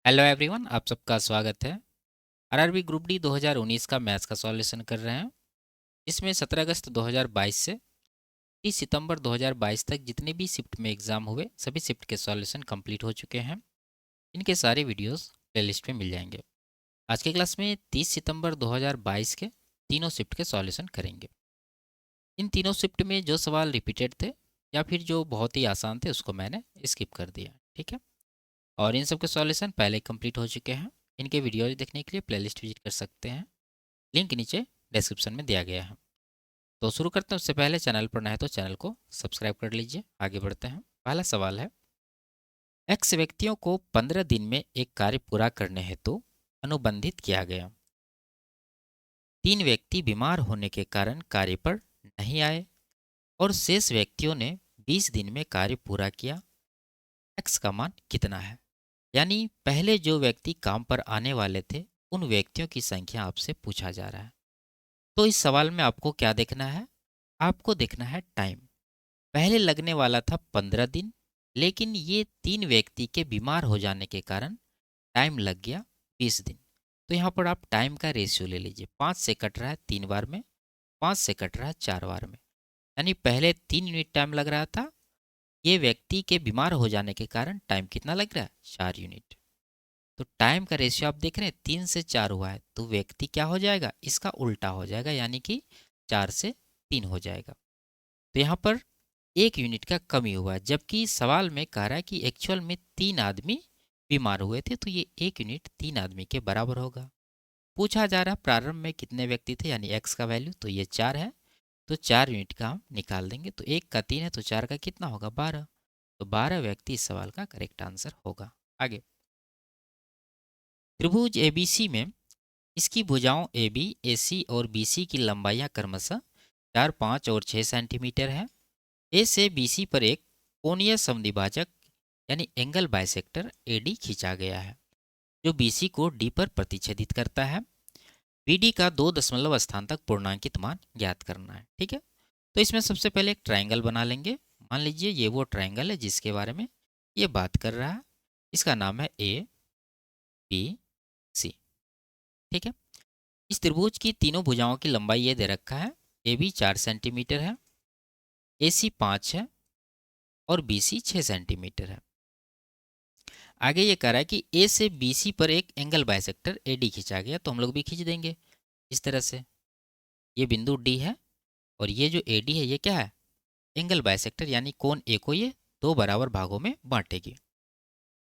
Hello everyone, आप सबका स्वागत है। आरआरबी ग्रुप डी 2019 का मैथ्स का सॉल्यूशन कर रहे हैं। इसमें 17 अगस्त 2022 से 30 सितंबर 2022 तक जितने भी शिफ्ट में एग्ज़ाम हुए सभी शिफ्ट के सॉल्यूशन कंप्लीट हो चुके हैं। इनके सारे वीडियोस प्लेलिस्ट में मिल जाएंगे। आज के क्लास में 30 सितंबर 2022 के तीनों शिफ्ट के सॉल्यूशन करेंगे। इन तीनों शिफ्ट में जो सवाल रिपीटेड थे या फिर जो बहुत ही आसान थे उसको मैंने स्किप कर दिया, ठीक है। और इन सब के सॉल्यूशन पहले कंप्लीट हो चुके हैं। इनके वीडियोज देखने के लिए प्लेलिस्ट विजिट कर सकते हैं, लिंक नीचे डिस्क्रिप्शन में दिया गया है। तो शुरू करते हैं। उससे पहले चैनल पर नए हैं तो चैनल को सब्सक्राइब कर लीजिए। आगे बढ़ते हैं। पहला सवाल है, एक्स व्यक्तियों को 15 दिन में एक कार्य पूरा करने हेतु अनुबंधित किया गया। 3 व्यक्ति बीमार होने के कारण कार्य पर नहीं आए और शेष व्यक्तियों ने 20 दिन में कार्य पूरा किया। एक्स का मान कितना है? यानी पहले जो व्यक्ति काम पर आने वाले थे उन व्यक्तियों की संख्या आपसे पूछा जा रहा है। तो इस सवाल में आपको क्या देखना है? आपको देखना है टाइम। पहले लगने वाला था 15 दिन, लेकिन ये 3 व्यक्ति के बीमार हो जाने के कारण टाइम लग गया 20 दिन। तो यहाँ पर आप टाइम का रेशियो ले लीजिए। 5 से कट रहा है 3 बार में, 5 से कट रहा है 4 बार में। यानी पहले 3 यूनिट टाइम लग रहा था, ये व्यक्ति के बीमार हो जाने के कारण टाइम कितना लग रहा है? 4 यूनिट। तो टाइम का रेशियो आप देख रहे हैं 3 से 4 हुआ है, तो व्यक्ति क्या हो जाएगा? इसका उल्टा हो जाएगा, यानी कि 4 से 3 हो जाएगा। तो यहाँ पर 1 यूनिट का कमी हुआ है, जबकि सवाल में कह रहा है कि एक्चुअल में 3 आदमी बीमार हुए थे, तो ये 1 यूनिट 3 आदमी के बराबर होगा। पूछा जा रहा प्रारंभ में कितने व्यक्ति थे, यानी एक्स का वैल्यू तो ये 4 है। तो 4 यूनिट का हम निकाल देंगे, तो 1 का 3 है तो 4 का कितना होगा? 12। तो 12 व्यक्ति इस सवाल का करेक्ट आंसर होगा। आगे, त्रिभुज एबीसी में इसकी भुजाओं ए बी, ए सी और बी सी की लंबाइयाँ क्रमशः 4, 5 और 6 सेंटीमीटर है। ए से बी सी पर एक कोणीय समद्विभाजक यानी एंगल बाइसेक्टर ए डी खींचा गया है, जो बी सी को डी पर प्रतिच्छेदित करता है। बी डी का 2 दशमलव स्थान तक पूर्णांकित मान ज्ञात करना है, ठीक है। तो इसमें सबसे पहले एक ट्राइंगल बना लेंगे। मान लीजिए ये वो ट्राइंगल है जिसके बारे में ये बात कर रहा है। इसका नाम है ए बी सी, ठीक है। इस त्रिभुज की तीनों भुजाओं की लंबाई ये दे रखा है। ए बी 4 सेंटीमीटर है, ए सी 5 है और बी सी 6 सेंटीमीटर है। आगे ये कह रहा है कि ए से बी सी पर एक एंगल बाइसेक्टर ए डी खींचा गया, तो हम लोग भी खींच देंगे इस तरह से। ये बिंदु डी है और ये जो ए डी है ये क्या है? एंगल बाइसेक्टर, यानी कोण ए को ये 2 बराबर भागों में बांटेगी।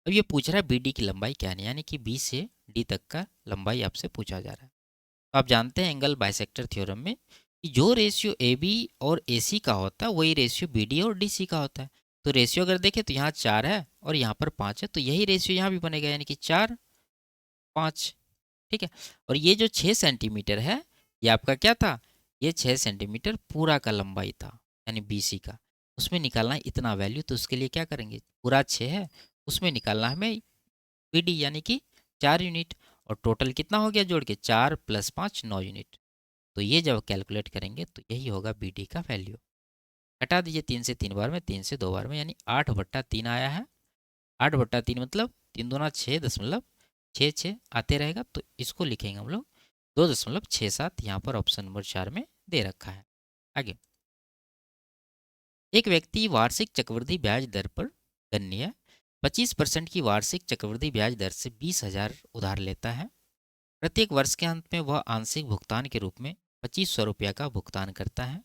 अब ये पूछ रहा है बी डी की लंबाई क्या है, यानी कि बी से डी तक का लंबाई आपसे पूछा जा रहा है। तो आप जानते हैं एंगल बाइसेक्टर थ्योरम में कि जो रेशियो ए बी और ए सी का होता है वही रेशियो बी डी और डी सी का होता है। तो रेशियो अगर देखें तो यहाँ 4 है और यहाँ पर 5 है, तो यही रेशियो यहाँ भी बनेगा, यानी कि 4, 5, ठीक है। और ये जो 6 सेंटीमीटर है ये आपका क्या था? ये 6 सेंटीमीटर पूरा का लंबाई था, यानी बी सी का। उसमें निकालना है इतना वैल्यू, तो उसके लिए क्या करेंगे? पूरा 6 है, उसमें निकालना हमें बी डी, यानी कि 4 यूनिट। और टोटल कितना हो गया जोड़ के? 4 + 5 9 यूनिट। तो ये जब कैलकुलेट करेंगे तो यही होगा बी डी का वैल्यू। हटा दीजिए 3 से 3 बार में, 3 से 2 बार में, यानी 8/3 आया है। 8/3 मतलब 3×2 = 6.66 आते रहेगा, तो इसको लिखेंगे हम लोग 2.67। यहाँ पर ऑप्शन नंबर 4 में दे रखा है। आगे, एक व्यक्ति वार्षिक चक्रवृद्धि ब्याज दर पर गणनीय 25% की वार्षिक चक्रवृद्धि ब्याज दर से 20,000 उधार लेता है। प्रत्येक वर्ष के अंत में वह आंशिक भुगतान के रूप में 2500 रुपया का भुगतान करता है।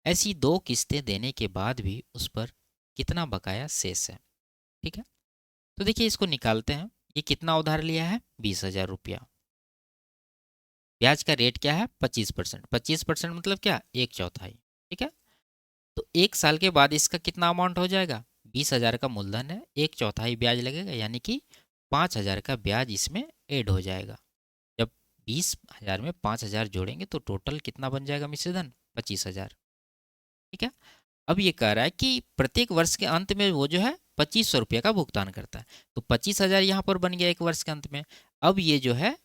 ऐसी 2 किस्तें देने के बाद भी उस पर कितना बकाया शेष है, ठीक है। तो देखिए इसको निकालते हैं। ये कितना उधार लिया है? 20,000 रुपया। ब्याज का रेट क्या है? 25%। 25% मतलब क्या? 1/4, ठीक है। तो 1 साल के बाद इसका कितना अमाउंट हो जाएगा? 20,000 का मूलधन है, 1/4 ब्याज लगेगा, यानी कि 5,000 का ब्याज इसमें ऐड हो जाएगा। जब 20,000 में 5,000 जोड़ेंगे तो टोटल कितना बन जाएगा मिश्रधन? 25,000, ठीक है। अब ये कह रहा है कि प्रत्येक वर्ष के अंत में वो जो है 2500 रुपये का भुगतान करता है, तो 25,000 यहाँ पर बन गया एक वर्ष के अंत में। अब ये जो है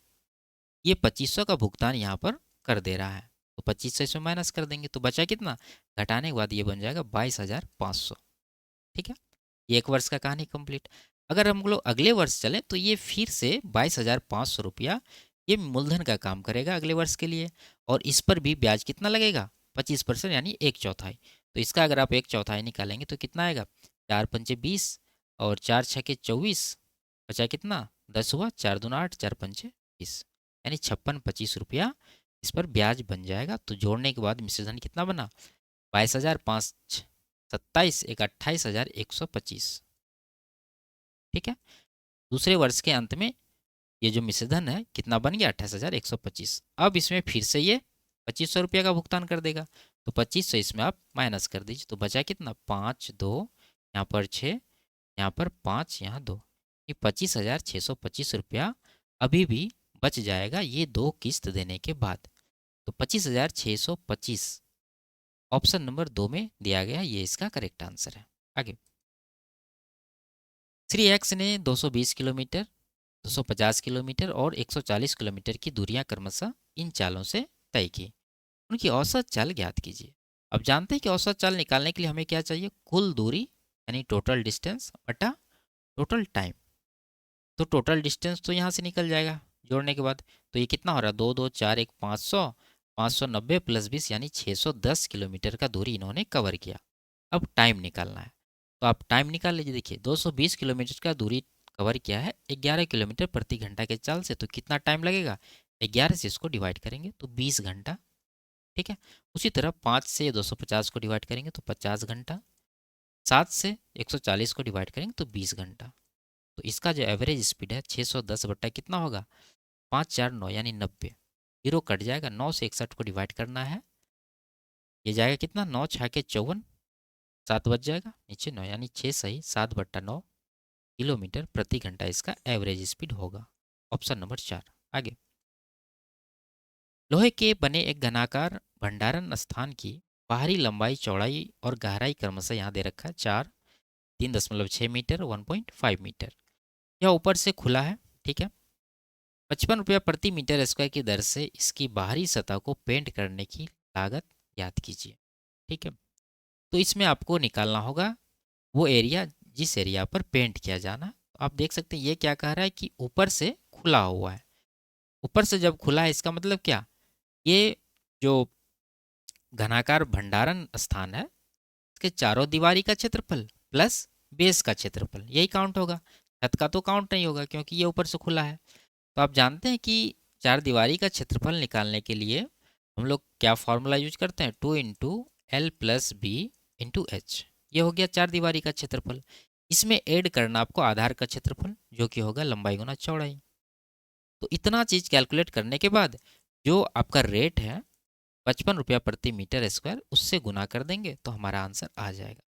ये 2500 का भुगतान यहाँ पर कर दे रहा है, तो 2500 इसमें माइनस कर देंगे तो बचा कितना? घटाने के बाद ये बन जाएगा 22,500, ठीक है। ये एक वर्ष का कहानी कंप्लीट। अगर हम लोग अगले वर्ष चलें तो ये फिर से 22,500 रुपया ये मूलधन का काम करेगा अगले वर्ष के लिए। और इस पर भी ब्याज कितना लगेगा? 25% यानी एक चौथाई। तो इसका अगर आप एक चौथाई निकालेंगे तो कितना आएगा? 4×5 = 20 और 4×6 = 24, बचा कितना? 10 हुआ। 4×2 = 8, 4×5 = 20, यानी 56-25 रुपया इस पर ब्याज बन जाएगा। तो जोड़ने के बाद मिश्रधन कितना बना? 22,527 एक 28,125। ठीक है। दूसरे वर्ष के अंत में ये जो मिश्रधन है कितना बन गया? 28,125। अब इसमें फिर से ये 2,500 रुपये का भुगतान कर देगा। तो 2,500 इसमें आप माइनस कर दीजिए। तो बचा कितना? 5, 2, यहाँ पर 6, यहाँ पर 5, यहाँ 2, ये 25,625 रुपया अभी भी बच जाएगा ये दो किस्त देने के बाद। तो 25,625 ऑप्शन नंबर 2 में दिया गया, ये इसका करेक्ट आंसर है। आगे, श्री एक्स ने 220 किलोमीटर, 250 किलोमीटर और 140 किलोमीटर की दूरियां क्रमशः इन चालों से तय की। उनकी औसत चाल ज्ञात कीजिए। अब जानते हैं कि औसत चाल निकालने के लिए हमें क्या चाहिए? कुल दूरी यानी टोटल डिस्टेंस बटा टोटल टाइम। तो टोटल डिस्टेंस तो यहाँ से निकल जाएगा जोड़ने के बाद। तो ये कितना हो रहा है? 2, 2, 4, 1, 500, 590 + 20 यानी 610 किलोमीटर का दूरी इन्होंने कवर किया। अब टाइम निकालना है, तो आप टाइम निकाल लीजिए। देखिए 220 किलोमीटर का दूरी कवर किया है 11 किलोमीटर प्रति घंटा के चाल से। तो कितना टाइम लगेगा? 11 से इसको डिवाइड करेंगे तो 20 घंटा। ठीक है। उसी तरह 5 से 250 को डिवाइड करेंगे तो 50 घंटा। 7 से 140 को डिवाइड करेंगे तो 20 घंटा। तो इसका जो एवरेज स्पीड है 610 बट्टा कितना होगा? 549 यानी 90। जीरो कट जाएगा। 9 से 61 को डिवाइड करना है, ये जाएगा कितना? 9 6 के 54, 7 बच जाएगा नीचे 9 यानी 6 सही 7/9 किलोमीटर प्रति घंटा इसका एवरेज स्पीड होगा। Option number 4। आगे, लोहे के बने एक घनाकार भंडारण स्थान की बाहरी लंबाई, चौड़ाई और गहराई क्रमशः यहाँ दे रखा है 4, 3.6 मीटर, 1.5 मीटर। यह ऊपर से खुला है। ठीक है। 55 रुपया प्रति मीटर स्क्वायर की दर से इसकी बाहरी सतह को पेंट करने की लागत याद कीजिए। ठीक है। तो इसमें आपको निकालना होगा वो एरिया जिस एरिया पर पेंट किया जाना। तो आप देख सकते हैं ये क्या कह रहा है कि ऊपर से खुला हुआ है। ऊपर से जब खुला है इसका मतलब क्या? ये जो घनाकार भंडारण स्थान है इसके चारों दीवारी का क्षेत्रफल प्लस बेस का क्षेत्रफल यही काउंट होगा। छत का तो काउंट नहीं होगा क्योंकि ये ऊपर से खुला है। तो आप जानते हैं कि चार दीवारी का क्षेत्रफल निकालने के लिए हम लोग क्या फॉर्मूला यूज करते हैं? 2 × L + B × H। ये हो गया चार दीवारी का क्षेत्रफल। इसमें ऐड करना आपको आधार का क्षेत्रफल जो कि होगा लंबाई गुना चौड़ाई। तो इतना चीज़ कैलकुलेट करने के बाद जो आपका रेट है 55 रुपया प्रति मीटर स्क्वायर उससे गुना कर देंगे तो हमारा आंसर आ जाएगा।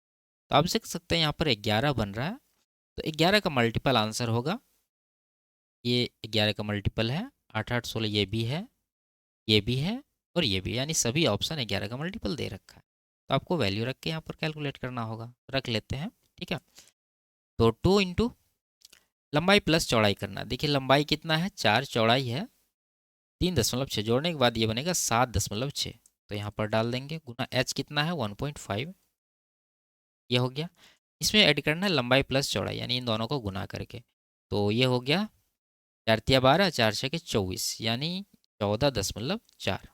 तो आप देख सकते हैं यहाँ पर 11 बन रहा है। तो 11 का मल्टीपल आंसर होगा, ये 11 का मल्टीपल है 8, 8, 16, ये भी है, ये भी है और ये भी, यानी सभी ऑप्शन 11 का मल्टीपल दे रखा है। तो आपको वैल्यू रख के यहाँ पर कैलकुलेट करना होगा। रख लेते हैं। ठीक है। तो 2 × लंबाई प्लस चौड़ाई करना। देखिए लंबाई कितना है? 4, चौड़ाई है 3.6, जोड़ने के बाद ये बनेगा 7.6। तो यहाँ पर डाल देंगे गुना h कितना है? 1.5। ये हो गया। इसमें ऐड करना है लंबाई प्लस चौड़ाई यानी इन दोनों को गुना करके। तो ये हो गया 4×3 = 12, 4×6 = 24 यानी 14.4।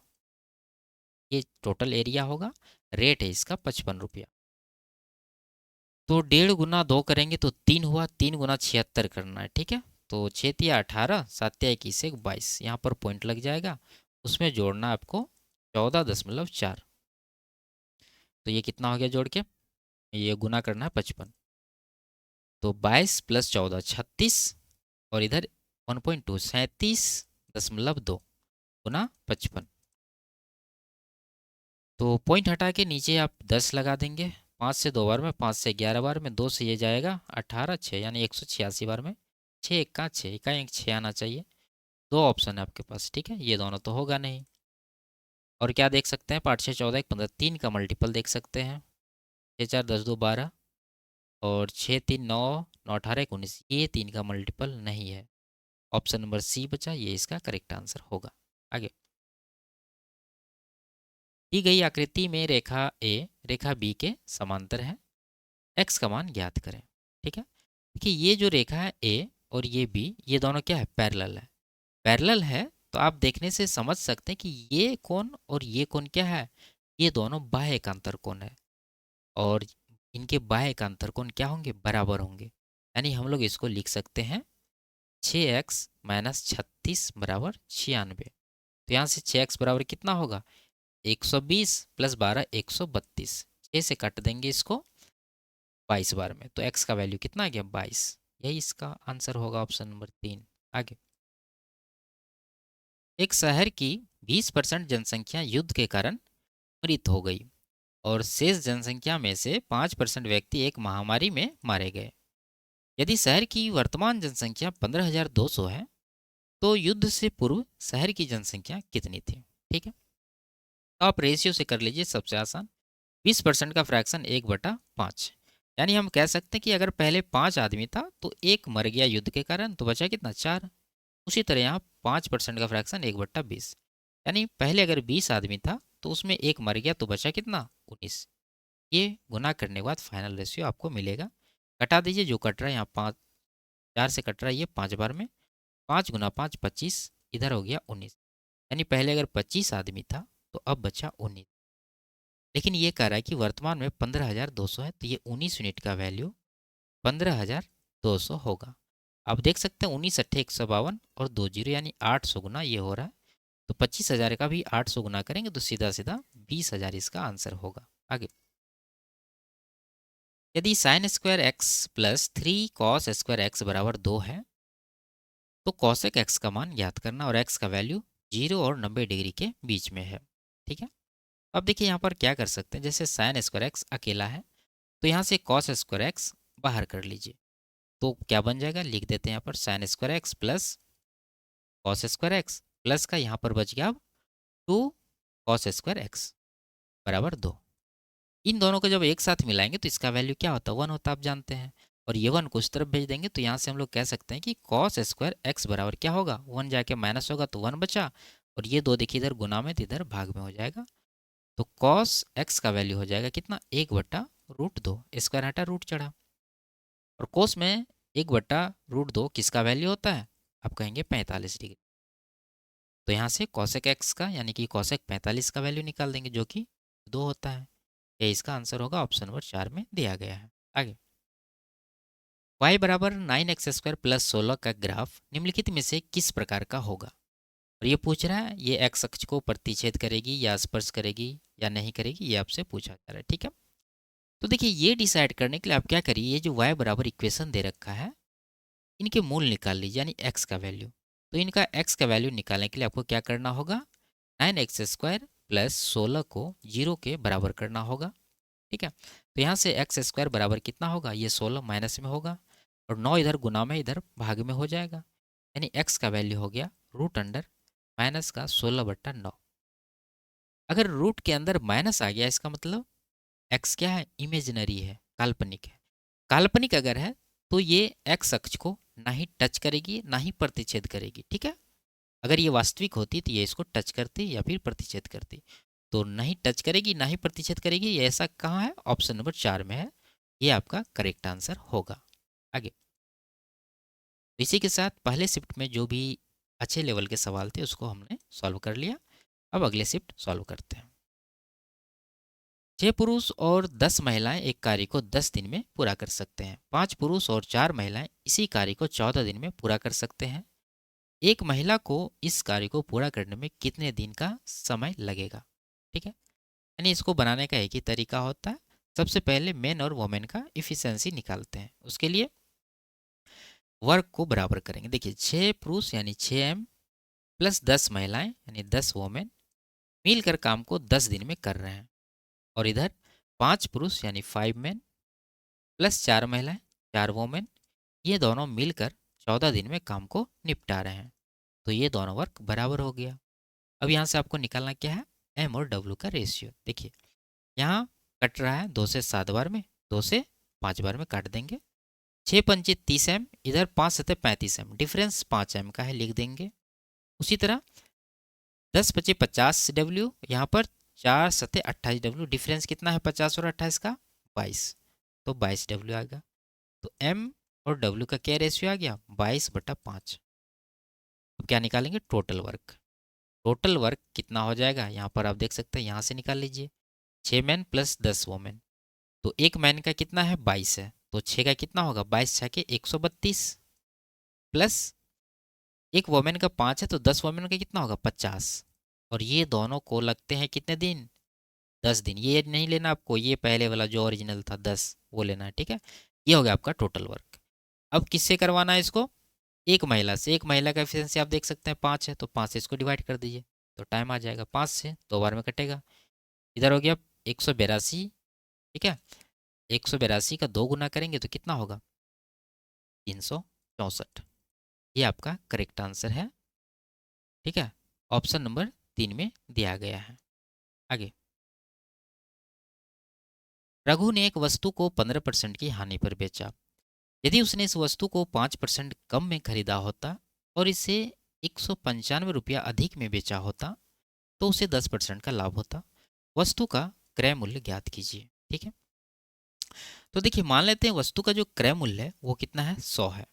ये टोटल एरिया होगा। रेट है इसका 55 रुपया। तो 1.5 गुना 2 करेंगे तो 3 हुआ। 3 गुना 76 करना है। ठीक है। तो 6×3 = 18, 7×1 = 22, यहाँ पर पॉइंट लग जाएगा। उसमें जोड़ना आपको 14.4। तो ये कितना हो गया जोड़ के? ये गुना करना है 55। तो 22 + 14 36 और इधर 1.2 37.2 गुना 55। तो पॉइंट हटा के नीचे आप 10 लगा देंगे। 5 से 2 बार में, 5 से 11 बार में, 2 से ये जाएगा 18, 6 यानी 186 बार में। 6 1 6 1 6 आना चाहिए। दो ऑप्शन है आपके पास। ठीक है। ये दोनों तो होगा नहीं। और क्या देख सकते हैं? 5 6 14 1 15, 3 का मल्टीपल देख सकते हैं। 6 4 10 2 12 और 6 3 9 9 18 19, ये 3 का मल्टीपल नहीं है। ऑप्शन नंबर सी बचा, ये इसका करेक्ट आंसर होगा। आगे, दी गई आकृति में रेखा ए रेखा बी के समांतर है। एक्स का मान ज्ञात करें। ठीक है। देखिए ये जो रेखा है ए और ये बी, ये दोनों क्या है, पैरेलल है। पैरेलल है तो आप देखने से समझ सकते हैं कि ये कोण और ये कोण क्या है, ये दोनों बाह्य एकांतर कोण है। और इनके बाह्य एकांतर कोण क्या होंगे, बराबर होंगे। यानी हम लोग इसको लिख सकते हैं 6x माइनस 36 बराबर 96। तो यहाँ से 6x बराबर कितना होगा, 120 प्लस 12 132। 6 से काट देंगे इसको 22 बार में, तो x का वैल्यू कितना आ गया, 22। यही इसका आंसर होगा, ऑप्शन नंबर 3। आगे, एक शहर की 20% जनसंख्या युद्ध के कारण मृत हो गई और शेष जनसंख्या में से 5% व्यक्ति एक महामारी में मारे गए। यदि शहर की वर्तमान जनसंख्या 15,200 है तो युद्ध से पूर्व शहर की जनसंख्या कितनी थी। ठीक है, तो आप रेशियो से कर लीजिए, सबसे आसान। 20% का फ्रैक्शन 1/5, यानी हम कह सकते हैं कि अगर पहले 5 आदमी था तो एक मर गया युद्ध के कारण, तो बचा कितना, 4। उसी तरह यहाँ 5% का फ्रैक्शन 1/20, यानी पहले अगर 20 आदमी था तो उसमें एक मर गया तो बचा कितना, 19। ये गुना करने के बाद फाइनल रेशियो आपको मिलेगा। घटा दीजिए, जो कट रहा है यहाँ 5, 4 से कट रहा है ये 5 बार में, 5 गुना 5 25, इधर हो गया 19। यानी पहले अगर 25 आदमी था तो अब बचा 19। लेकिन ये कह रहा है कि वर्तमान में 15,200 है, तो ये 19 यूनिट का वैल्यू 15,200 होगा। आप देख सकते हैं 19 अट्ठे 152 और 2 जीरो यानी 800 गुना ये हो रहा है। तो 25,000 का भी 800 गुना करेंगे तो सीधा सीधा 20,000 इसका आंसर होगा। आगे, यदि sine square x plus 3 cos² x बराबर 2 है तो कॉसेक एक्स का मान ज्ञात करना और एक्स का वैल्यू 0 और 90 डिग्री के बीच में है। ठीक है, अब देखिए यहाँ पर क्या कर सकते हैं, जैसे साइन स्क्वायर एक्स अकेला है तो यहाँ से कॉस स्क्वायर एक्स बाहर कर लीजिए, तो क्या बन जाएगा, लिख देते हैं यहाँ पर sine square x plus cos square x, plus का यहाँ पर बच गया अब 2 cos² x बराबर 2। इन दोनों को जब एक साथ मिलाएंगे तो इसका वैल्यू क्या होता है, 1 होता है, आप जानते हैं। और ये 1 को उस तरफ भेज देंगे तो यहाँ से हम लोग कह सकते हैं कि cos² x बराबर क्या होगा, 1 जाके माइनस होगा तो 1 बचा, और ये 2 देखिए इधर गुना में तो इधर भाग में हो जाएगा। तो cos x का वैल्यू हो जाएगा कितना, 1/√2, स्क्वायर हटा रूट चढ़ा। और कोस में 1/√2 किसका वैल्यू होता है, आप कहेंगे 45 डिग्री। तो यहाँ से कॉसेक एक्स का यानी कि कॉसेक 45 का वैल्यू निकाल देंगे जो कि 2 होता है। ये इसका आंसर होगा, ऑप्शन नंबर 4 में दिया गया है। आगे, y बराबर 9x² प्लस 16 का ग्राफ निम्नलिखित में से किस प्रकार का होगा। और ये पूछ रहा है ये एक्स अक्ष को प्रतिच्छेद करेगी या स्पर्श करेगी या नहीं करेगी, ये आपसे पूछा जा रहा है। ठीक है, तो देखिए ये डिसाइड करने के लिए आप क्या करिए, ये जो y बराबर इक्वेशन दे रखा है इनके मूल निकाल लीजिए, यानी x का वैल्यू। तो इनका x का वैल्यू निकालने के लिए आपको क्या करना होगा, 9x² प्लस 16 को 0 के बराबर करना होगा। ठीक है, तो यहाँ से x² बराबर कितना होगा, ये 16 माइनस में होगा और 9 इधर गुना में इधर भाग में हो जाएगा, यानी x का वैल्यू हो गया रूट अंडर माइनस का 16/9। अगर रूट के अंदर माइनस आ गया इसका मतलब x क्या है, इमेजिनरी है, काल्पनिक है। काल्पनिक अगर है तो ये x अक्ष को ना ही टच करेगी ना ही प्रतिच्छेद करेगी। ठीक है, अगर ये वास्तविक होती तो ये इसको टच करती या फिर प्रतिच्छेद करती, तो नहीं टच करेगी ना ही प्रतिच्छेद करेगी। ये ऐसा कहाँ है, ऑप्शन नंबर 4 में है, ये आपका करेक्ट आंसर होगा। आगे, इसी के साथ पहले शिफ्ट में जो भी अच्छे लेवल के सवाल थे उसको हमने सॉल्व कर लिया। अब अगले शिफ्ट सॉल्व करते हैं। 6 पुरुष और 10 महिलाएं एक कार्य को 10 दिन में पूरा कर सकते हैं। 5 पुरुष और 4 महिलाएं इसी कार्य को 14 दिन में पूरा कर सकते हैं। एक महिला को इस कार्य को पूरा करने में कितने दिन का समय लगेगा। ठीक है, यानी इसको बनाने का एक ही तरीका होता है। सबसे पहले मेन और वोमेन का इफिशियंसी निकालते हैं। उसके लिए वर्क को बराबर करेंगे। देखिए 6 पुरुष यानी 6m प्लस 10 महिलाएं यानी 10 वोमेन मिलकर काम को 10 दिन में कर रहे हैं। और इधर 5 पुरुष यानी 5 मैन प्लस 4 महिलाएं 4 वोमेन, ये दोनों मिलकर 14 दिन में काम को निपटा रहे हैं। तो ये दोनों वर्क बराबर हो गया। अब यहाँ से आपको निकालना क्या है, m और w का रेशियो। देखिए यहाँ कट रहा है 2 से 7 बार में, 2 से 5 बार में काट देंगे। 6 पंचे 30m, इधर 5 सतह 35m, डिफरेंस 5m का है, लिख देंगे। उसी तरह 10 पचे 50w, यहाँ पर 4 सतह 28w, डिफरेंस कितना है 50 और 28 का, 22, तो 22w आएगा। तो m और W का क्या रेशियो आ गया 22/5। अब क्या निकालेंगे टोटल वर्क। टोटल वर्क कितना हो जाएगा यहाँ पर आप देख सकते हैं, यहाँ से निकाल लीजिए 6 मैन प्लस 10 वोमेन। तो एक मैन का कितना है 22 है, तो 6 का कितना होगा 22×6 = 132 प्लस एक वोमेन का 5 है तो 10 वोमेन का कितना होगा 50। और ये दोनों को लगते हैं कितने दिन 10 दिन। ये नहीं लेना आपको, ये पहले वाला जो ओरिजिनल था 10 वो लेना है, ठीक है। ये हो गया आपका टोटल वर्क। अब किससे करवाना है इसको, एक महिला से। एक महिला का एफिशिएंसी आप देख सकते हैं 5 है, तो 5 से इसको डिवाइड कर दीजिए तो टाइम आ जाएगा 5 से 2 बार में कटेगा। इधर हो गया 182, ठीक है। 182 का 2 गुना करेंगे तो कितना होगा 364। ये आपका करेक्ट आंसर है, ठीक है। ऑप्शन नंबर 3 में दिया गया है। आगे, रघु ने एक वस्तु को 15% की हानि पर बेचा। यदि उसने इस वस्तु को 5% कम में खरीदा होता और इसे 195 रुपया अधिक में बेचा होता तो उसे 10% का लाभ होता। वस्तु का क्रय मूल्य ज्ञात कीजिए, ठीक है। तो देखिए, मान लेते हैं वस्तु का जो क्रय मूल्य है वो कितना है 100 है।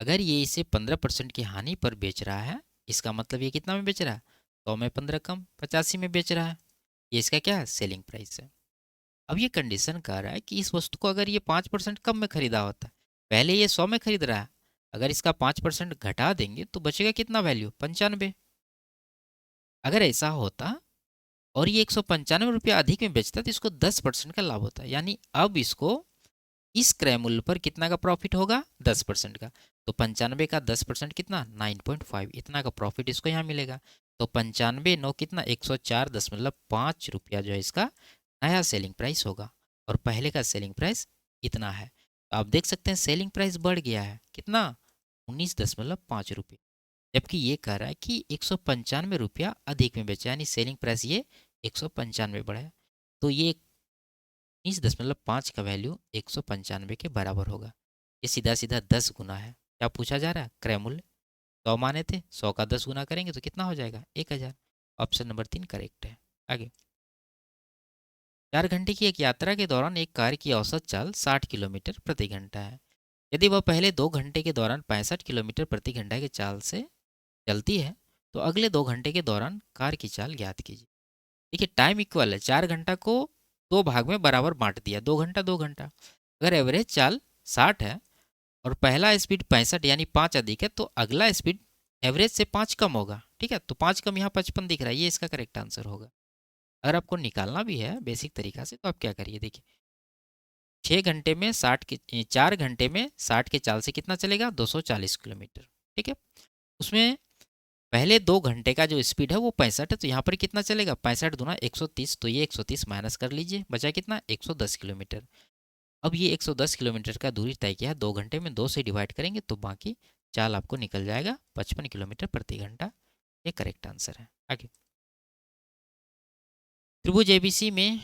अगर ये इसे 15% की हानि पर बेच रहा है, इसका मतलब ये कितना में बेच रहा है 100 में 15 कम 85 में बेच रहा है। ये इसका क्या है सेलिंग प्राइस है। अब ये कंडीशन कह रहा है कि इस वस्तु को अगर ये 5% कम में खरीदा होता, पहले ये 100 में खरीद रहा है, अगर इसका 5% घटा देंगे तो बचेगा कितना वैल्यू 95। अगर ऐसा होता और ये 195 रुपया अधिक में बेचता तो इसको 10% का लाभ होता। यानी अब इसको इस क्रय मूल्य पर कितना का प्रॉफिट होगा 10% का। तो 95 का 10% कितना 9.5, इतना का प्रॉफिट इसको यहाँ मिलेगा। तो 95 9 कितना 104.5 रुपया जो है इसका नया सेलिंग प्राइस होगा। और पहले का सेलिंग प्राइस इतना है। तो आप देख सकते हैं सेलिंग प्राइस बढ़ गया है कितना 19.5 रुपये। जबकि ये कह रहा है कि 195 रुपया अधिक में बेचा, यानी सेलिंग प्राइस ये 195 बढ़ा है। तो ये 19.5 का वैल्यू 195 के बराबर होगा। ये सीधा सीधा 10 गुना है। क्या पूछा जा रहा है क्रय मूल्य 100 माने थे, 100 का 10 गुना करेंगे तो कितना हो जाएगा 1000। ऑप्शन नंबर 3 करेक्ट है। आगे, 4 घंटे की एक यात्रा के दौरान एक कार की औसत चाल 60 किलोमीटर प्रति घंटा है। यदि वह पहले 2 घंटे के दौरान 65 किलोमीटर प्रति घंटा की चाल से चलती है तो अगले 2 घंटे के दौरान कार की चाल ज्ञात कीजिए। देखिए, टाइम इक्वल है, 4 घंटा को 2 भाग में बराबर बांट दिया, 2 घंटा 2 घंटा। अगर एवरेज चाल 60 है और पहला स्पीड 65 यानी 5 अधिक है, तो अगला स्पीड एवरेज से 5 कम होगा, ठीक है। तो 5 कम यहाँ 55 दिख रहा है, ये इसका करेक्ट आंसर होगा। अगर आपको निकालना भी है बेसिक तरीका से तो आप क्या करिए, देखिए 6 घंटे में 60 के 4 घंटे में 60 के चाल से कितना चलेगा 240 किलोमीटर, ठीक है। उसमें पहले 2 घंटे का जो स्पीड है वो 65 है, तो यहाँ पर कितना चलेगा 65 दूना 130, तो ये 130 माइनस कर लीजिए, बचा कितना 110 किलोमीटर। अब ये 110 किलोमीटर का दूरी तय किया है, 2 घंटे में 2 से डिवाइड करेंगे तो बाकी चाल आपको निकल जाएगा 55 किलोमीटर प्रति घंटा। ये करेक्ट आंसर है। आगे, त्रिभुज एबीसी में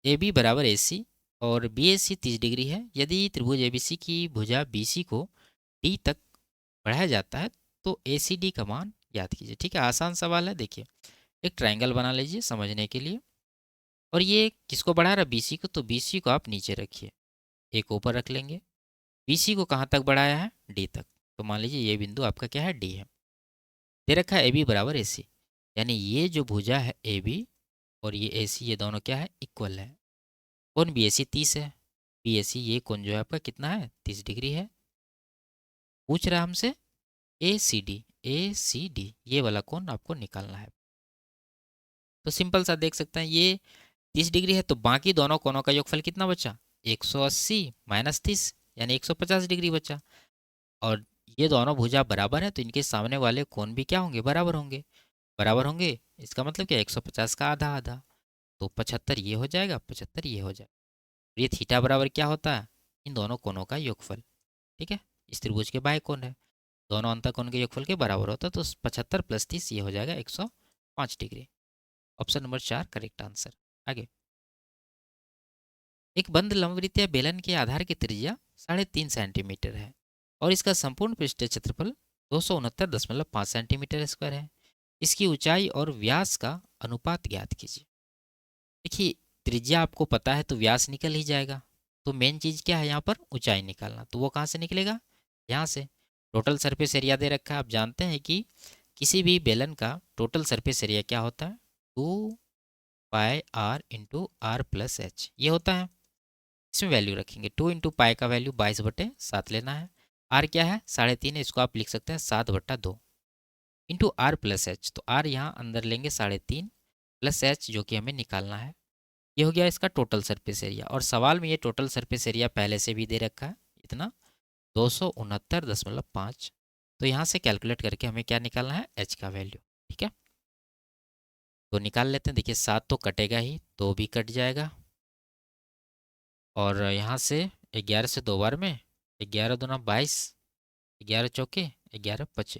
ए बी बराबर ए सी और बी ए सी 30 डिग्री है। यदि त्रिभुज एबीसी की भुजा बी सी को डी तक बढ़ाया जाता है तो ए सी डी का मान याद कीजिए, ठीक है। आसान सवाल है। देखिए, एक ट्रायंगल बना लीजिए समझने के लिए, और ये किसको बढ़ा रहा है बी सी को, तो बी सी को आप नीचे रखिए, एक ऊपर रख लेंगे। बी सी को कहाँ तक बढ़ाया है डी तक, तो मान लीजिए ये बिंदु आपका क्या है डी है। दे रखा है ए बी बराबर ए सी, यानी ये जो भुजा है ए बी और ये ए सी, ये दोनों क्या है इक्वल है। कौन बी ए सी 30 है, बी ए सी ये कौन जो है आपका कितना है 30 डिग्री है। पूछ रहा है हमसे ए सी डी ये वाला कौन आपको निकालना है। तो सिंपल सा देख सकते हैं ये 30 डिग्री है, तो बाकी दोनों कोनों का योगफल कितना बचा 180 माइनस 30 यानी 150 डिग्री बचा। और ये दोनों भुजा बराबर है तो इनके सामने वाले कोण भी क्या होंगे बराबर होंगे। बराबर होंगे इसका मतलब क्या 150 का आधा आधा, तो 75 ये हो जाएगा 75 ये हो जाएगा। ये थीटा बराबर क्या होता है इन दोनों कोनों का योगफल, ठीक है। इस त्रिभुज के बाह्य कोण है, दोनों अंतःकोण के योगफल के बराबर होता है, तो 75 + 30 ये हो जाएगा 105 degree. Option number 4 correct answer. आगे, एक बंद लंबवृत्तीय बेलन के आधार की त्रिज्या 3.5 सेंटीमीटर है और इसका संपूर्ण पृष्ठीय क्षेत्रफल 269.5 सेंटीमीटर स्क्वायर है। इसकी ऊंचाई और व्यास का अनुपात ज्ञात कीजिए। देखिए, त्रिज्या आपको पता है तो व्यास निकल ही जाएगा, तो मेन चीज़ क्या है यहाँ पर, ऊंचाई निकालना। तो वो कहाँ से निकलेगा, यहाँ से। टोटल सरफेस एरिया दे रखा है, आप जानते हैं कि किसी भी बेलन का टोटल सरफेस एरिया क्या होता है, 2πr/r+h ये होता है। इसमें वैल्यू रखेंगे, 2 × पाई का वैल्यू 22/7 लेना है। आर क्या है, 3.5 है, इसको आप लिख सकते हैं 7/2 इंटू r+h। तो आर यहाँ अंदर लेंगे 3.5 प्लस एच जो कि हमें निकालना है। ये हो गया इसका टोटल सरफेस एरिया। और सवाल में ये टोटल सरफेस एरिया पहले से भी दे रखा है, इतना 269.5। तो यहाँ से कैलकुलेट करके हमें क्या निकालना है, एच का वैल्यू। ठीक है, तो निकाल लेते हैं। देखिए 7 तो कटेगा ही, 2 भी कट जाएगा, और यहाँ से 11 से 2 बार में 11 दूना 22, 11 चौके 11 बचे।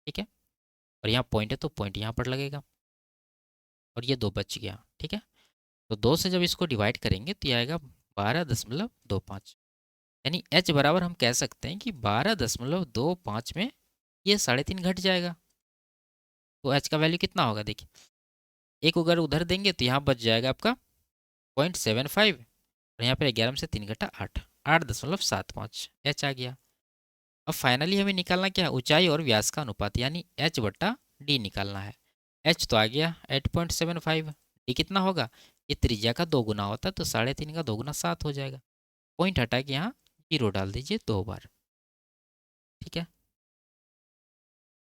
ठीक है, और यहाँ पॉइंट है तो पॉइंट यहाँ पर लगेगा, और ये 2 बच गया। ठीक है, तो 2 से जब इसको डिवाइड करेंगे तो ये आएगा 12.25, यानी h बराबर हम कह सकते हैं कि 12.25 में ये 3.5 घट जाएगा। तो h का वैल्यू कितना होगा, देखिए एक अगर उधर देंगे तो यहाँ बच जाएगा आपका 0.75, और यहाँ पर 11 में से 3 घटा 8, 8.75 h आ गया। अब फाइनली हमें निकालना क्या है, ऊंचाई और व्यास का अनुपात, यानी h/d निकालना है। h तो आ गया 8.75, डी कितना होगा, ये त्रिज्या का 2 गुना होता है, तो 3.5 का 2 गुना 7 हो जाएगा। पॉइंट हटा के यहाँ 0 डाल दीजिए 2 बार। ठीक है,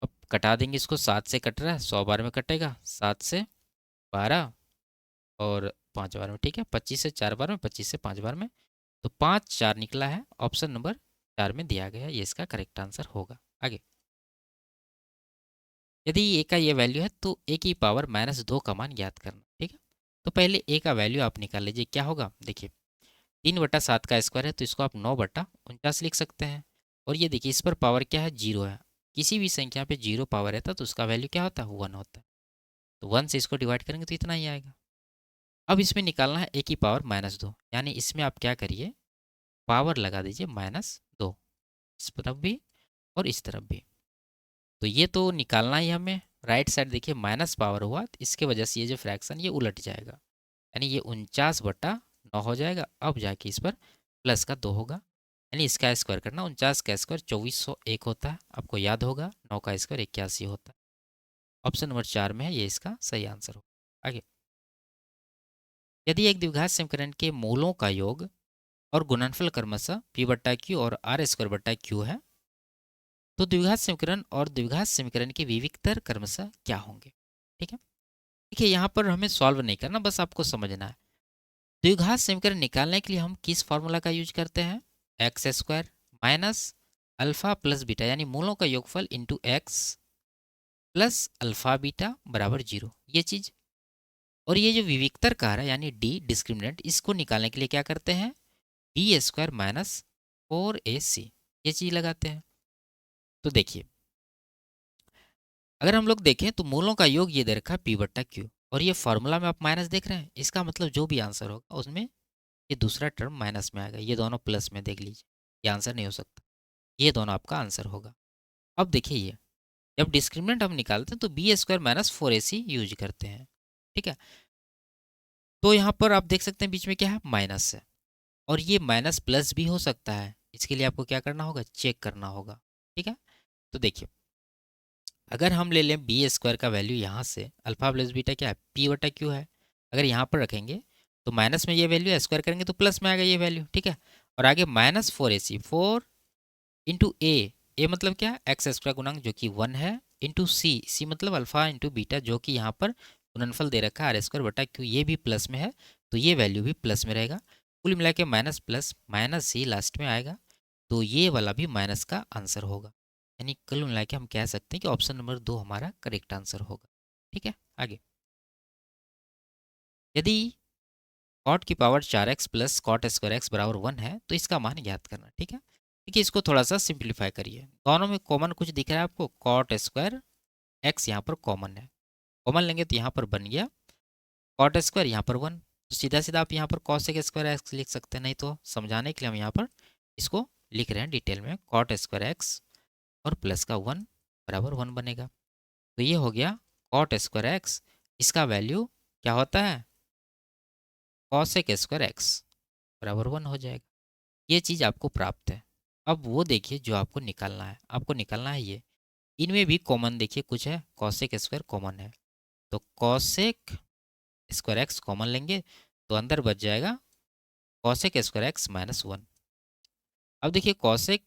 अब कटा देंगे इसको, 7 से कट रहा है, 100 बार में कटेगा, 7 से 12 और 5 बार में। ठीक है, 25 से 4 बार में, 25 से 5 बार में, तो 5 4 निकला है। ऑप्शन नंबर 4 में दिया गया, ये इसका करेक्ट आंसर होगा। आगे, यदि ए का ये वैल्यू है तो ए की पावर -2 का मान ज्ञात करना। ठीक है, तो पहले ए का वैल्यू आप निकाल लीजिए, क्या होगा, देखिए 3/7 का स्क्वायर है, तो इसको आप 9/49 लिख सकते हैं। और ये देखिए इस पर पावर क्या है, 0 है। किसी भी संख्या पे 0 पावर रहता है तो उसका वैल्यू क्या होता है, 1 होता है। तो 1 से इसको डिवाइड करेंगे तो इतना ही आएगा। अब इसमें निकालना है ए की पावर -2, यानी इसमें आप क्या करिए, पावर लगा दीजिए -2, इस तरफ भी और इस तरफ भी। तो ये तो निकालना ही हमें। राइट साइड देखिए माइनस पावर हुआ, तो इसके वजह से ये जो फ्रैक्शन ये उलट जाएगा, यानी ये 49/9 हो जाएगा। अब जाके इस पर प्लस का 2 होगा, यानी इसका स्क्वायर करना, 49 का स्क्वायर 2401 होता है, आपको याद होगा। 9 का स्क्वायर 81 होता है। ऑप्शन नंबर 4 में है, ये इसका सही आंसर होगा। आगे, यदि एक द्विघात समीकरण के मूलों का योग और गुणनफल क्रमशः p/q और r² है, तो द्विघात समीकरण और द्विघात समीकरण के विविक्तर क्रमशः क्या होंगे। ठीक है, देखिए यहाँ पर हमें सॉल्व नहीं करना, बस आपको समझना है। द्विघात समीकरण निकालने के लिए हम किस फॉर्मूला का यूज करते हैं, x² minus alpha plus beta, यानी मूलों का योगफल into x plus alpha beta बराबर 0, ये चीज़। और ये जो विविक्तर कार है यानी डी डिस्क्रिमिनेंट, इसको निकालने के लिए क्या करते हैं, b² माइनस 4ac, ये चीज़ लगाते हैं। तो देखिए अगर हम लोग देखें तो मूलों का योग ये दे रखा है p/q, और ये फॉर्मूला में आप माइनस देख रहे हैं, इसका मतलब जो भी आंसर होगा उसमें ये दूसरा टर्म माइनस में आएगा, ये दोनों प्लस में देख लीजिए, ये आंसर नहीं हो सकता, ये दोनों आपका आंसर होगा। अब देखिए ये जब डिस्क्रिमिनेंट हम निकालते हैं तो b² माइनस 4ac यूज करते हैं। ठीक है, तो यहाँ पर आप देख सकते हैं बीच में क्या है, माइनस है, और ये माइनस प्लस भी हो सकता है। इसके लिए आपको क्या करना होगा, चेक करना होगा। ठीक है, तो देखिए अगर हम ले लें b² का वैल्यू, यहाँ से अल्फा प्लस बीटा क्या है, p/q है, अगर यहाँ पर रखेंगे तो माइनस में ये वैल्यू स्क्वायर करेंगे तो प्लस में आएगा ये वैल्यू। ठीक है, और आगे -4ac, 4 इंटू ए मतलब क्या, x² गुणांक जो कि 1 है, इंटू सी मतलब अल्फा इंटू बीटा जो कि यहाँ पर गुणनफल दे रखा है r²/q, ये भी प्लस में है, तो ये वैल्यू भी प्लस में रहेगा। कुल मिला के माइनस प्लस माइनस सी लास्ट में आएगा, तो ये वाला भी माइनस का आंसर होगा, यानी कुल मिला के हम कह सकते हैं कि ऑप्शन नंबर 2 हमारा करेक्ट आंसर होगा। ठीक है, आगे, यदि कॉट की पावर 4x प्लस कॉट² x बराबर 1 है तो इसका मान ज्ञात करना। ठीक है, देखिए इसको थोड़ा सा सिंप्लीफाई करिए, दोनों में कॉमन कुछ दिख रहा है आपको, कॉट² x यहाँ पर कॉमन है, कॉमन लेंगे तो यहाँ पर बन गया कॉट² यहाँ पर 1, तो सीधा सीधा आप यहाँ पर cos² x लिख सकते हैं, नहीं तो समझाने के लिए हम यहाँ पर इसको लिख रहे हैं डिटेल में, cot² x और प्लस का 1 बराबर 1 बनेगा। तो ये हो गया cot² x, इसका वैल्यू क्या होता है, cos² x बराबर 1 हो जाएगा। ये चीज़ आपको प्राप्त है। अब वो देखिए जो आपको निकालना है, आपको निकालना है ये। इनमें भी कॉमन देखिए कुछ है, कॉसेक स्क्वायर कॉमन है, तो कॉसेक स्क्वायर एक्स कॉमन लेंगे तो अंदर बच जाएगा cosec square x minus one. अब देखिए कॉसेक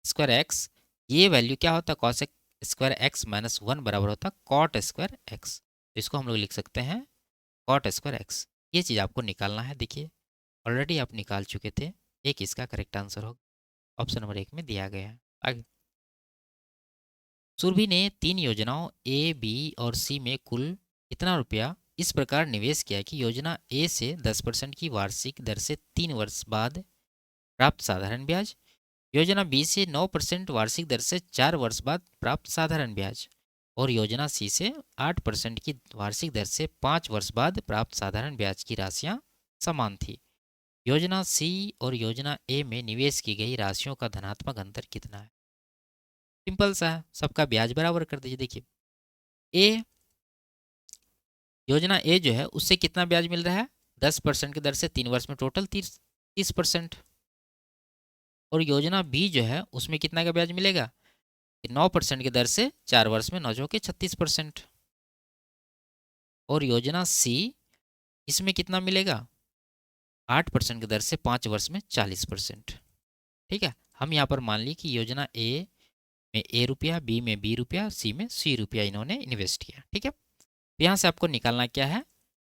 स्क्वायर एक्स, ये वैल्यू क्या होता है, cosec square x minus one बराबर होता है कॉट स्क्वायर एक्स। तो इसको हम लोग लिख सकते हैं कॉट स्क्वायर एक्स। ये चीज़ आपको निकालना है। देखिए ऑलरेडी आप निकाल चुके थे, एक इसका करेक्ट आंसर होगा, ऑप्शन नंबर एक में दिया गया है। आगे, सुरभि ने 3 योजनाओं ए, बी और सी में कुल कितना रुपया इस प्रकार निवेश किया कि योजना ए से 10% की वार्षिक दर से 3 वर्ष बाद प्राप्त साधारण ब्याज, योजना बी से 9% वार्षिक दर से 4 वर्ष बाद प्राप्त साधारण ब्याज और योजना सी से 8% की वार्षिक दर से 5 वर्ष बाद प्राप्त साधारण ब्याज की राशियां समान थी। योजना सी और योजना ए में निवेश की गई राशियों का धनात्मक अंतर कितना है। सिंपल सा है, सबका ब्याज बराबर कर दीजिए। देखिए ए, योजना ए जो है उससे कितना ब्याज मिल रहा है, 10% की दर से 3 वर्ष में टोटल 30%। और योजना बी जो है उसमें कितना का ब्याज मिलेगा, 9% की दर से 4 वर्ष में 9 जो के 36%। और योजना सी, इसमें कितना मिलेगा, 8% की दर से 5 वर्ष में 40%। ठीक है, हम यहाँ पर मान ली कि योजना ए में ए रुपया, बी में बी रुपया, सी में सी रुपया इन्होंने इन्वेस्ट किया। ठीक है, तो यहाँ से आपको निकालना क्या है,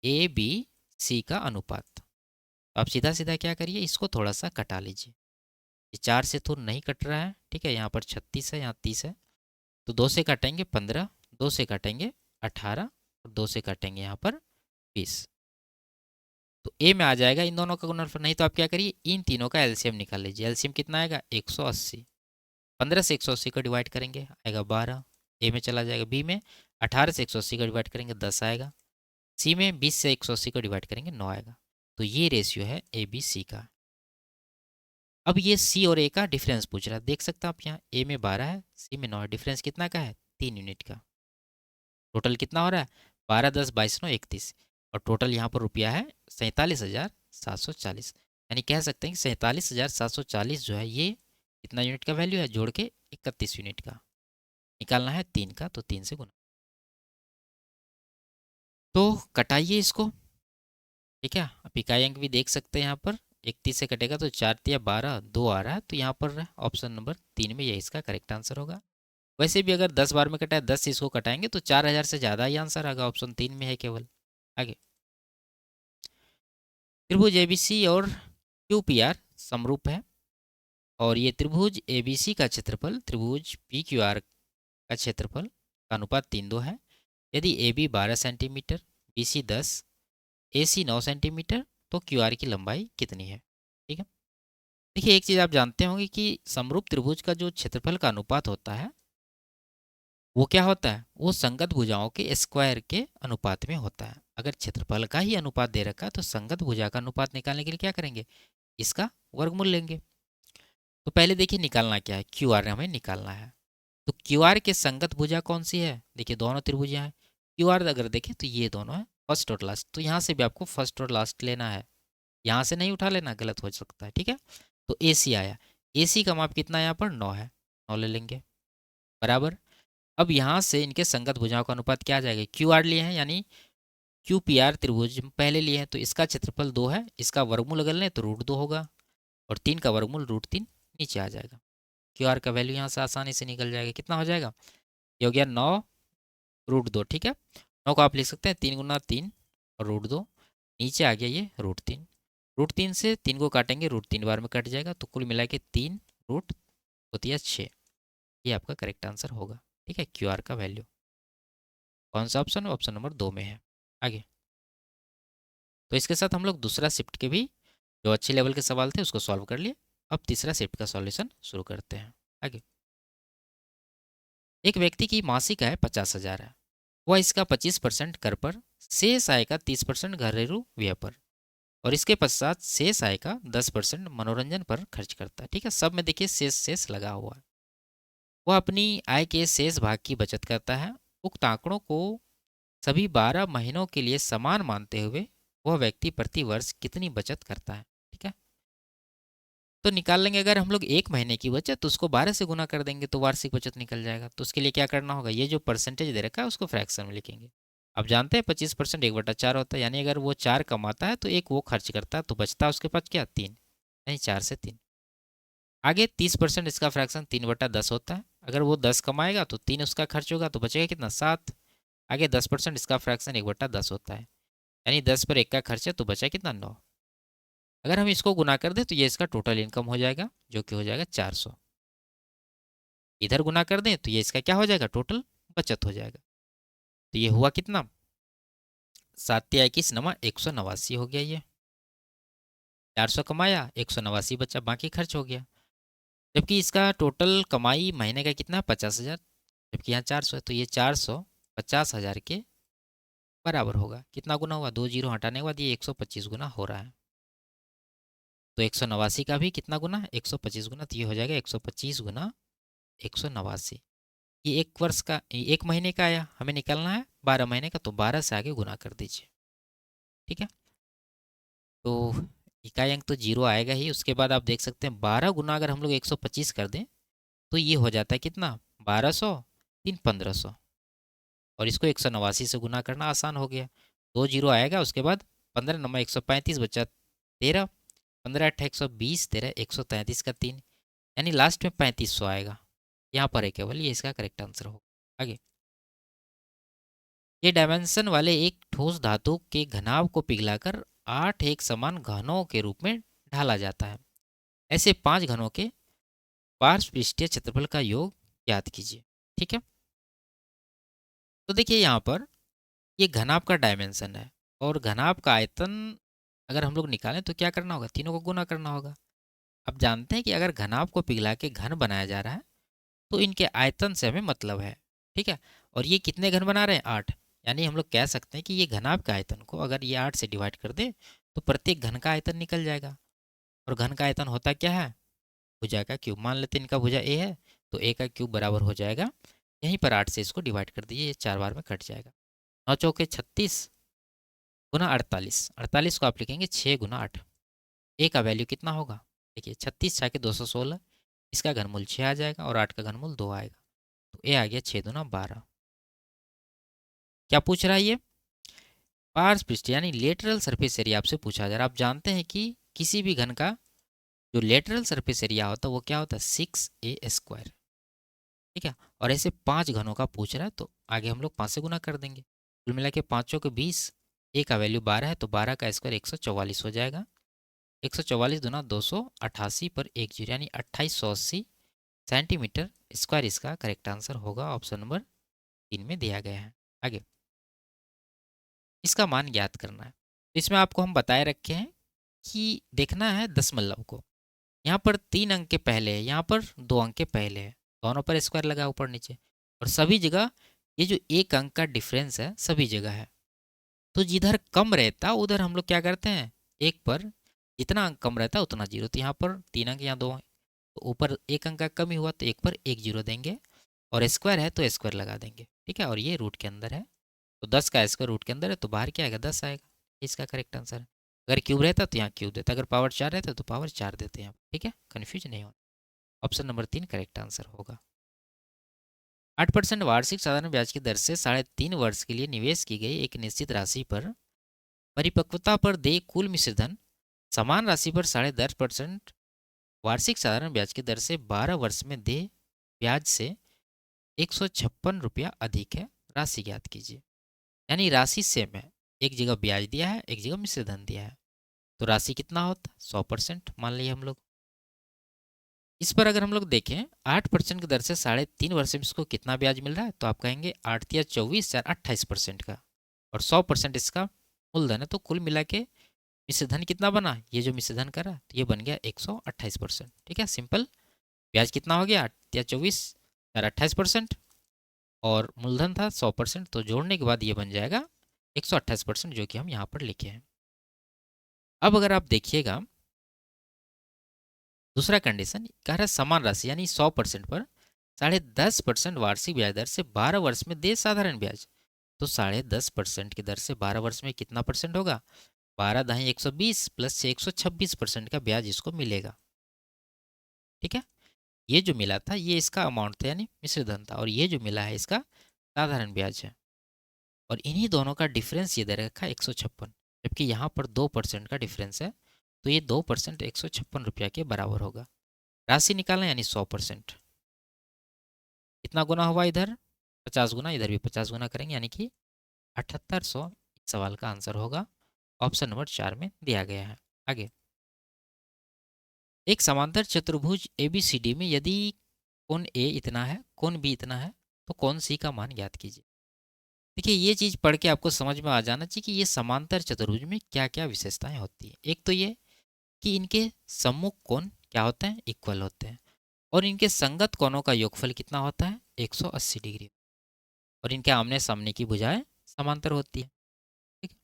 ए बी सी का अनुपात। तो आप सीधा सीधा क्या करिए, इसको थोड़ा सा कटा लीजिए। ये 4 से तो नहीं कट रहा है, ठीक है, यहाँ पर 36 है, यहाँ 30 है, तो 2 से काटेंगे 15, 2 से काटेंगे 18 और 2 से काटेंगे यहाँ पर 20। तो ए में आ जाएगा इन दोनों का गुणनफल। नहीं तो आप क्या करिए, इन तीनों का एलसीएम निकाल लीजिए। एलसीएम कितना आएगा, 180। 15 से 180 को डिवाइड करेंगे आएगा 12, ए में चला जाएगा। बी में 18 से 180 को डिवाइड करेंगे 10 आएगा। सी में 20 से 180 को डिवाइड करेंगे 9 आएगा। तो ये रेशियो है ए बी सी का। अब ये सी और ए का डिफरेंस पूछ रहा है, देख सकते हैं आप यहाँ, ए में 12 है, सी में 9 है, डिफरेंस कितना का है, 3 यूनिट का। टोटल कितना हो रहा है, 12 10 22 9 31, और टोटल यहाँ पर रुपया है 47,740। यानी कह सकते हैं कि 47,740 जो है ये कितना यूनिट का वैल्यू है, जोड़ के 31 यूनिट का। निकालना है 3 का, तो 3 से गुना। तो कटाइए इसको, ठीक है। आप इकाई अंक भी देख सकते हैं यहाँ पर, 31 से कटेगा तो 4 तिया 12, 2 आ रहा है, तो यहाँ पर ऑप्शन नंबर 3 में ये इसका करेक्ट आंसर होगा। वैसे भी अगर 10 बार में कटा है, 10 से इसको कटाएंगे तो 4000 से ज़्यादा ही आंसर आएगा, ऑप्शन 3 में है केवल। आगे, त्रिभुज एबीसी और क्यूपीआर समरूप है और ये त्रिभुज एबीसी का क्षेत्रफल त्रिभुज पीक्यूआर का क्षेत्रफल का अनुपात 3:2 है। यदि A B 12 centimetre, B C 10, A C 9 centimetre, तो क्यू आर की लंबाई कितनी है। ठीक है, देखिए एक चीज़ आप जानते होंगे कि समरूप त्रिभुज का जो क्षेत्रफल का अनुपात होता है वो क्या होता है, वो संगत भुजाओं के स्क्वायर के अनुपात में होता है। अगर क्षेत्रफल का ही अनुपात दे रखा है तो संगत भुजा का अनुपात निकालने के लिए क्या करेंगे, इसका वर्गमूल लेंगे। तो पहले देखिए निकालना क्या है, क्यू आर हमें निकालना है। तो क्यू आर के संगत भुजा कौन सी है, देखिए दोनों त्रिभुजा हैं। क्यू आर अगर देखें तो ये दोनों है, फर्स्ट और लास्ट। तो यहाँ से भी आपको फर्स्ट और लास्ट लेना है, यहाँ से नहीं उठा लेना, गलत हो सकता है। ठीक है, तो ए सी आया, ए सी का माप कितना है, यहाँ पर 9 है, 9 ले लेंगे बराबर। अब यहाँ से इनके संगत भुजाओं का अनुपात क्या आ जाएगा, क्यू आर लिए हैं यानी क्यू पी आर त्रिभुज पहले लिए हैं, तो इसका क्षेत्रफल 2 है, इसका वर्गमूल अगर लें तो √2 होगा, और 3 का वर्गमूल √3 नीचे आ जाएगा। क्यू आर का वैल्यू यहाँ से आसानी से निकल जाएगा, कितना हो जाएगा, ये हो गया 9 √2। ठीक है, 9 को आप लिख सकते हैं 3 × 3 और √2, नीचे आ गया ये √3। √3 से 3 को काटेंगे, √3 बार में कट जाएगा, तो कुल मिला के 3 रूट होती है 6। ये आपका करेक्ट आंसर होगा। ठीक है, क्यू आर का वैल्यू कौन सा ऑप्शन है, ऑप्शन नंबर 2 में है। आगे, तो इसके साथ हम लोग दूसरा शिफ्ट के भी जो अच्छे लेवल के सवाल थे उसको सॉल्व कर लिए। अब तीसरा शिफ्ट का सॉल्यूशन शुरू करते हैं। आगे, एक व्यक्ति की मासिक आय 50,000 है, वह इसका 25% कर पर, शेष आय का 30% घरेलू व्यय पर और इसके पश्चात शेष आय का 10% मनोरंजन पर खर्च करता है। ठीक है, सब में देखिए शेष शेष लगा हुआ है। वह अपनी आय के शेष भाग की बचत करता है। उक्त आंकड़ों को सभी 12 महीनों के लिए समान मानते हुए वह व्यक्ति प्रति वर्ष कितनी बचत करता है। ठीक है, तो निकाल लेंगे अगर हम लोग 1 महीने की बचत तो उसको 12 से गुना कर देंगे तो वार्षिक बचत निकल जाएगा। तो उसके लिए क्या करना होगा, ये जो परसेंटेज दे रखा है उसको फ्रैक्शन में लिखेंगे। अब जानते हैं 25% 1/4 होता है, यानी अगर वो 4 कमाता है तो 1 वो खर्च करता है, तो बचता है उसके पास क्या 3, यानी 4 से 3। आगे 30% इसका फ्रैक्शन 3/10 होता है। अगर वो 10 कमाएगा तो 3 उसका खर्च होगा, तो बचेगा कितना 7। आगे 10% इसका फ्रैक्शन 1/10 होता है, यानी 10 पर 1 का खर्च है, तो बचा कितना 9। अगर हम इसको गुना कर दें तो ये इसका टोटल इनकम हो जाएगा, जो कि हो जाएगा 400। इधर गुना कर दें तो ये इसका क्या हो जाएगा, टोटल बचत हो जाएगा। तो ये हुआ कितना, 7×21 = 189 हो गया। ये 400 कमाया, 189 बचा, बाकी खर्च हो गया। जबकि इसका टोटल कमाई महीने का कितना है 50,000, जबकि यहाँ 400 है, तो ये 400 50,000 के बराबर होगा। कितना गुना हुआ, 2 जीरो हटाने के बाद ये 125 गुना हो रहा है। तो 189 का भी कितना गुना है, 125 गुना, तो ये हो जाएगा 125 गुना 189। ये 1 वर्ष का, 1 महीने का आया, हमें निकालना है 12 महीने का, तो 12 से आगे गुना कर दीजिए। ठीक है, तो इकाई अंक तो जीरो आएगा ही। उसके बाद आप देख सकते हैं 12 गुना अगर हम लोग 125 कर दें तो ये हो जाता है कितना, 1200, 3 1500। और इसको 189 से गुना करना आसान हो गया। 2 जीरो आएगा, उसके बाद 15 नंबर 135 बचा 13, 15 8 120, 13 133 का 3, यानी लास्ट में 3500 आएगा। यहाँ पर है केवल, ये इसका करेक्ट आंसर होगा। आगे, ये डायमेंशन वाले एक ठोस धातु के घनाभ को पिघलाकर 8 एक समान घनों के रूप में ढाला जाता है। ऐसे 5 घनों के पार्श्व पृष्ठीय क्षेत्रफल का योग ज्ञात कीजिए। ठीक है, तो देखिए यहाँ पर ये घनाभ का डायमेंशन है, और घनाभ का आयतन अगर हम लोग निकालें तो क्या करना होगा, तीनों को गुना करना होगा। अब जानते हैं कि अगर घनाभ को पिघला के घन बनाया जा रहा है तो इनके आयतन से हमें मतलब है। ठीक है, और ये कितने घन बना रहे हैं, 8, यानी हम लोग कह सकते हैं कि ये घनाभ के आयतन को अगर ये 8 से डिवाइड कर दे तो प्रत्येक घन का आयतन निकल जाएगा। और घन का आयतन होता क्या है, भुजा का क्यूब। मान लेते हैं इनका भुजा ए है, तो ए का क्यूब बराबर हो जाएगा, यहीं पर 8 से इसको डिवाइड कर दीजिए, ये 4 बार में कट जाएगा। 9 चौके 36 गुना 48, 48 को आप लिखेंगे 6 गुना 8। ए का वैल्यू कितना होगा, देखिए 36 छः के 216, इसका घनमूल 6 आ जाएगा और 8 का घनमूल 2 आएगा, तो ए आ गया 6 दूना 12। क्या पूछ रहा है ये, पार्श्व पृष्ठ यानी लेटरल सरफेस एरिया आपसे पूछा जा रहा है। आप जानते हैं कि किसी भी घन का जो लेटरल सरफेस एरिया होता है वो क्या होता है, 6a²। ठीक है, और ऐसे 5 घनों का पूछ रहा है, तो आगे हम लोग 5 से गुना कर देंगे। कुल मिला के 5 के 20, ए का वैल्यू 12 है, तो 12 का स्क्वायर 144 हो जाएगा। 144 दूना 288 पर 1 जीरो, यानी 2880 सेंटीमीटर स्क्वायर इसका करेक्ट आंसर होगा। ऑप्शन नंबर 3 में दिया गया है। आगे, इसका मान ज्ञात करना है। तो इसमें आपको हम बताए रखे हैं कि देखना है दशमलव को। यहाँ पर 3 अंक के पहले है, यहाँ पर 2 अंक के पहले है, दोनों पर स्क्वायर लगा ऊपर नीचे, और सभी जगह ये जो 1 अंक का डिफरेंस है सभी जगह है। तो जिधर कम रहता उधर हम लोग क्या करते हैं, एक पर जितना अंक कम रहता है उतना जीरो। तो यहाँ पर 3 अंक, यहाँ 2 अंक, तो ऊपर 1 अंक का कमी हुआ तो एक पर 1 जीरो देंगे, और स्क्वायर है तो स्क्वायर लगा देंगे। ठीक है, और ये रूट के अंदर है, तो 10 का स्क्वायर रूट के अंदर है, तो बाहर क्या आएगा 10 आएगा। इसका करेक्ट आंसर है। अगर क्यूब रहता तो यहाँ क्यूब देता, अगर पावर 4 रहता तो पावर 4 देते हैं। ठीक है, कन्फ्यूज नहीं होना। ऑप्शन नंबर 3 करेक्ट आंसर होगा। 8% वार्षिक साधारण ब्याज की दर से 3.5 वर्ष के लिए निवेश की गई एक निश्चित राशि पर परिपक्वता पर दे कुल मिश्र धन समान राशि पर 10.5% वार्षिक साधारण ब्याज की दर से 12 वर्ष में दे ब्याज से 156 रुपया अधिक है, राशि ज्ञात कीजिए। यानी राशि सेम है, एक जगह ब्याज दिया है, एक जगह मिश्र धन दिया है, तो राशि कितना होता, 100% मान लिया हम लोग। इस पर अगर हम लोग देखें 8% की दर से 3.5 वर्ष में इसको कितना ब्याज मिल रहा है, तो आप कहेंगे 8 या 24 4 28% का, और 100% इसका मूलधन है, तो कुल मिला के मिश्रधन कितना बना, ये जो मिश्रधन करा तो ये बन गया 128%। ठीक है, सिंपल। ब्याज कितना हो गया, 8 या 24 4 28%, और मूलधन था 100%, तो जोड़ने के बाद ये बन जाएगा 128%, जो कि हम यहाँ पर लिखे हैं। अब अगर आप देखिएगा दूसरा कंडीशन कह रहा है समान राशि यानी 100% पर 10.5% वार्षिक ब्याज दर से 12 वर्ष में दे साधारण ब्याज, तो 10.5% की दर से 12 वर्ष में कितना परसेंट होगा, 12 दहाई 120 प्लस 126% का ब्याज इसको मिलेगा। ठीक है। ये जो मिला था ये इसका अमाउंट था यानी मिश्र धन था, और ये जो मिला है इसका साधारण ब्याज है। और इन्हीं दोनों का डिफरेंस ये दे रखा है 156, जबकि यहाँ पर 2% का डिफरेंस है, तो ये 2% 156 रुपया के बराबर होगा। राशि निकालना यानी 100%। कितना गुना हुआ इधर? 50 गुना, इधर भी 50 गुना करेंगे यानी कि 7800 इस सवाल का आंसर होगा। ऑप्शन नंबर 4 में दिया गया है। आगे, एक समांतर चतुर्भुज ABCD में यदि कोण A इतना है, कोण B इतना है, तो कोण C का मान ज्ञात कीजिए। देखिए, ये चीज़ पढ़ के आपको समझ में आ जाना चाहिए कि ये समांतर चतुर्भुज में क्या क्या विशेषताएं होती हैं। एक तो ये कि इनके सम्मुख कोण क्या होते हैं? इक्वल होते हैं। और इनके संगत कोणों का योगफल कितना होता है? 180 डिग्री। और इनके आमने सामने की भुजाएं समांतर होती है। ठीक है।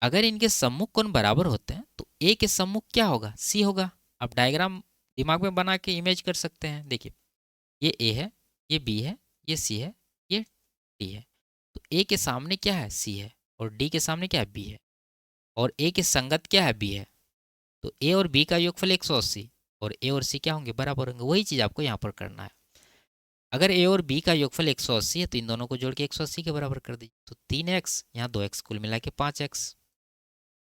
अगर इनके सम्मुख कोण बराबर होते हैं तो ए के सम्मुख क्या होगा? सी होगा। आप डायग्राम दिमाग में बना के इमेज कर सकते हैं। देखिए, ये ए है, ये बी है, ये सी है, ये डी है। तो ए के सामने क्या है? सी है। और डी के सामने क्या है? बी है। और ए के संगत क्या है? बी है। तो ए और बी का योगफल 180, और ए और सी क्या होंगे? बराबर होंगे। वही चीज़ आपको यहाँ पर करना है। अगर ए और बी का योगफल 180 है तो इन दोनों को जोड़ के 180 के बराबर कर दीजिए। तो 3x यहाँ 2x, कुल मिला के 5x,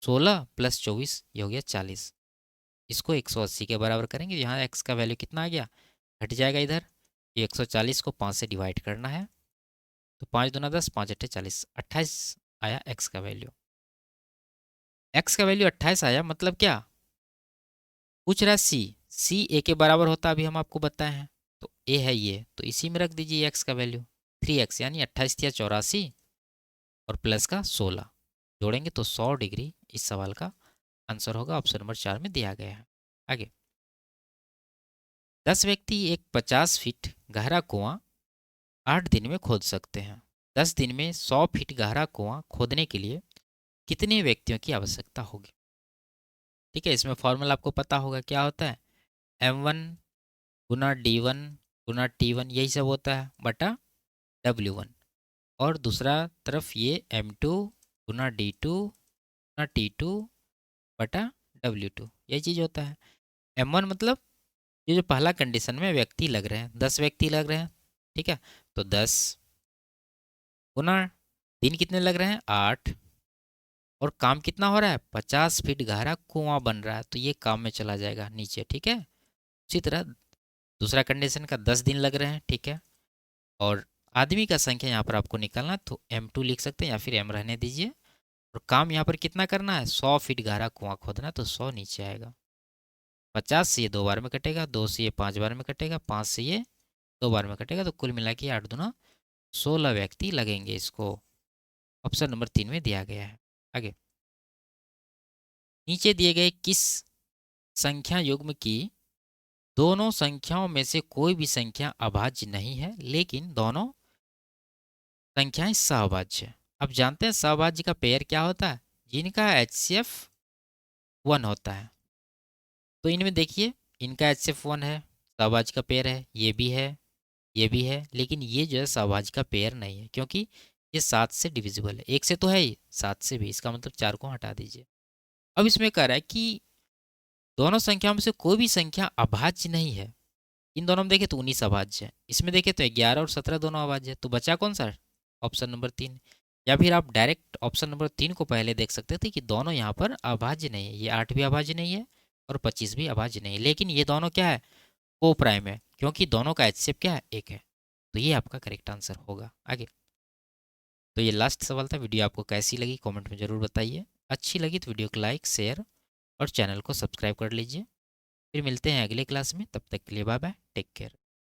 16 + 24 ये हो गया 40। इसको 180 के बराबर करेंगे, यहाँ x का वैल्यू कितना आ गया? घट जाएगा इधर। ये 140 को 5 से डिवाइड करना है, तो 5 दूना 10, 5 अट्ठे 40, 28 आया x का वैल्यू। x का वैल्यू 28 आया, मतलब क्या पूछ रहा है? सी ए के बराबर होता है, अभी हम आपको बताए हैं। तो ए है ये, तो इसी में रख दीजिए x का वैल्यू 3x, यानी 28 या 84 और प्लस का 16 जोड़ेंगे तो 100 डिग्री इस सवाल का आंसर होगा। ऑप्शन नंबर 4 में दिया गया है। आगे, 10 व्यक्ति एक 50 फीट गहरा कुआं 8 दिन में खोद सकते हैं। 10 दिन में 100 फीट गहरा कुआं खोदने के लिए कितने व्यक्तियों की आवश्यकता होगी? ठीक है, इसमें फॉर्मूला आपको पता होगा, क्या होता है? M1 गुना D1 गुना T1, यही सब होता है, बटा W1। और दूसरा तरफ ये M2 गुना D2 गुना T2 बटा W2, यही चीज़ होता है। M1 मतलब ये जो पहला कंडीशन में व्यक्ति लग रहे हैं, 10 व्यक्ति लग रहे हैं, ठीक है। तो 10 गुना दिन कितने लग रहे हैं? 8। और काम कितना हो रहा है? 50 फीट गहरा कुआं बन रहा है, तो ये काम में चला जाएगा नीचे, ठीक है। उसी तरह दूसरा कंडीशन का 10 दिन लग रहे हैं, ठीक है। और आदमी का संख्या यहाँ पर आपको निकालना, तो M2 लिख सकते हैं, या फिर M रहने दीजिए। और काम यहाँ पर कितना करना है? 100 फीट गहरा कुआं खोदना, तो 100 नीचे आएगा। 50 से ये 2 बार में कटेगा, 2 से ये 5 बार में कटेगा, 5 से ये 2 बार में कटेगा, तो कुल मिला के 8 दूना 16 व्यक्ति लगेंगे इसको। ऑप्शन नंबर 3 में दिया गया है। आगे, नीचे दिए गए किस संख्या युग्म की दोनों संख्याओं में से कोई भी संख्या अभाज्य नहीं है, लेकिन दोनों संख्याएं सहभाज्य है? अब जानते हैं सहभाज्य का पेयर क्या होता है? जिनका HCF 1 होता है। तो इनमें देखिए, इनका HCF 1 है, सहभाज्य का पेयर है, ये भी है, ये भी है, लेकिन ये जो है सहभाज्य का पेयर नहीं है, क्योंकि ये 7 से डिविजिबल है। 1 से तो है ही, 7 से भी, इसका मतलब 4 को हटा दीजिए। अब इसमें कह रहा है कि दोनों संख्याओं में से कोई भी संख्या अभाज्य नहीं है। इन दोनों में देखें तो 19 अभाज्य है, इसमें देखें तो 11 और 17 दोनों अभाज्य है, तो बचा कौन सा? Option number 3। या फिर आप डायरेक्ट ऑप्शन नंबर 3 को पहले देख सकते थे कि दोनों यहाँ पर अभाज्य नहीं है। ये 8 भी अभाज्य नहीं है और 25 भी अभाज्य नहीं है, लेकिन ये दोनों क्या है? को प्राइम है, क्योंकि दोनों का HCF क्या है? 1 है। तो ये आपका करेक्ट आंसर होगा। आगे, तो ये लास्ट सवाल था। वीडियो आपको कैसी लगी कमेंट में ज़रूर बताइए। अच्छी लगी तो वीडियो को लाइक, शेयर और चैनल को सब्सक्राइब कर लीजिए। फिर मिलते हैं अगले क्लास में, तब तक के लिए बाय बाय, टेक केयर।